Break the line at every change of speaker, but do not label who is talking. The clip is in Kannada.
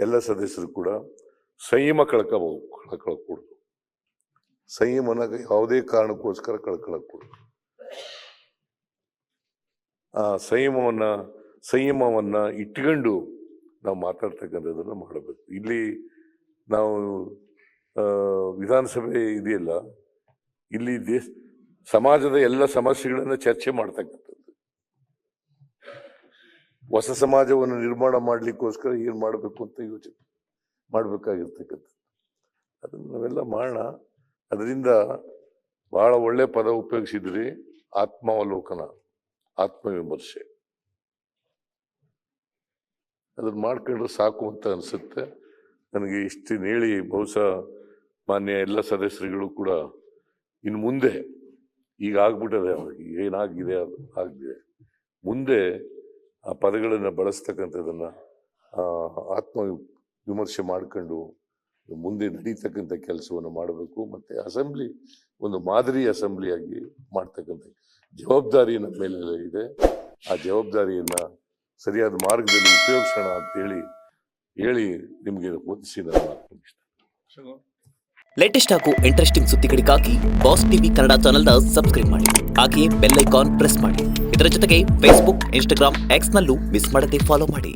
ಎಲ್ಲ ಸದಸ್ಯರು ಕೂಡ ಸಂಯಮ ಕಳ್ಕೊಳಕೂಡದು. ಸಂಯಮನ ಯಾವುದೇ ಕಾರಣಕ್ಕೋಸ್ಕರ ಕಳ್ಕೊಳಕೂಡದು. ಆ ಸಂಯಮವನ್ನ ಇಟ್ಕೊಂಡು ನಾವು ಮಾತಾಡ್ತಕ್ಕಂಥದ್ದನ್ನು ಮಾಡಬೇಕು. ಇಲ್ಲಿ ನಾವು ವಿಧಾನಸಭೆ ಇದೆಯಲ್ಲ, ಇಲ್ಲಿ ಸಮಾಜದ ಎಲ್ಲ ಸಮಸ್ಯೆಗಳನ್ನ ಚರ್ಚೆ ಮಾಡ್ತಕ್ಕಂಥದ್ದು. ಹೊಸ ಸಮಾಜವನ್ನು ನಿರ್ಮಾಣ ಮಾಡ್ಲಿಕ್ಕೋಸ್ಕರ ಏನ್ ಮಾಡಬೇಕು ಅಂತ ಯೋಚನೆ ಮಾಡ್ಬೇಕಾಗಿರ್ತಕ್ಕಂಥದ್ದು. ಅದನ್ನ ನಾವೆಲ್ಲ ಮಾಡೋಣ. ಅದರಿಂದ ಬಹಳ ಒಳ್ಳೆ ಪದ ಉಪಯೋಗಿಸಿದ್ರಿ, ಆತ್ಮಾವಲೋಕನ, ಆತ್ಮವಿಮರ್ಶೆ. ಅದನ್ನ ಮಾಡ್ಕೊಂಡ್ರೆ ಸಾಕು ಅಂತ ಅನ್ಸುತ್ತೆ ನನಗೆ. ಇಷ್ಟನ್ನು ಹೇಳಿ ಬಹುಶಃ ಮಾನ್ಯ ಎಲ್ಲ ಸದಸ್ಯರುಗಳು ಕೂಡ ಇನ್ನು ಮುಂದೆ, ಈಗ ಆಗ್ಬಿಟ್ಟದೆ, ಅವ್ರಿಗೆ ಏನಾಗಿದೆ ಅದು ಆಗಿದೆ, ಮುಂದೆ ಆ ಪದಗಳನ್ನು ಬಳಸ್ತಕ್ಕಂಥದ್ದನ್ನ ಆತ್ಮ ವಿಮರ್ಶೆ ಮಾಡ್ಕೊಂಡು ಮುಂದೆ ನಡೀತಕ್ಕಂಥ ಕೆಲಸವನ್ನು ಮಾಡಬೇಕು. ಮತ್ತೆ ಅಸೆಂಬ್ಲಿ ಒಂದು ಮಾದರಿ ಅಸೆಂಬ್ಲಿಯಾಗಿ ಮಾಡ್ತಕ್ಕಂಥ ಜವಾಬ್ದಾರಿ ನಮ್ಮ ಮೇಲೆ ಇದೆ. ಆ ಜವಾಬ್ದಾರಿಯನ್ನ ಸರಿಯಾದ ಮಾರ್ಗದಲ್ಲಿ ಉಪಯೋಗಿಸೋಣ ಅಂತ ಹೇಳಿ ನಿಮಗೆ ಓದಿಸಿ ನಾನು ಮಾತನಾಡಿಸ್ತೇನೆ.
ಲೇಟೆಸ್ಟ್ ಹಾಗೂ ಇಂಟ್ರೆಸ್ಟಿಂಗ್ ಸುದ್ದಿಗಳಿಗಾಗಿ ಬಾಸ್ ಟಿವಿ ಕನ್ನಡ ಚಾನೆಲ್ನ ಸಬ್ಸ್ಕ್ರೈಬ್ ಮಾಡಿ. ಹಾಗೆಯೇ ಬೆಲ್ ಐಕಾನ್ ಪ್ರೆಸ್ ಮಾಡಿ. ಇದರ ಜೊತೆಗೆ ಫೇಸ್ಬುಕ್, ಇನ್ಸ್ಟಾಗ್ರಾಮ್, ಎಕ್ಸ್ನಲ್ಲೂ ಮಿಸ್ ಮಾಡದೆ ಫಾಲೋ ಮಾಡಿ.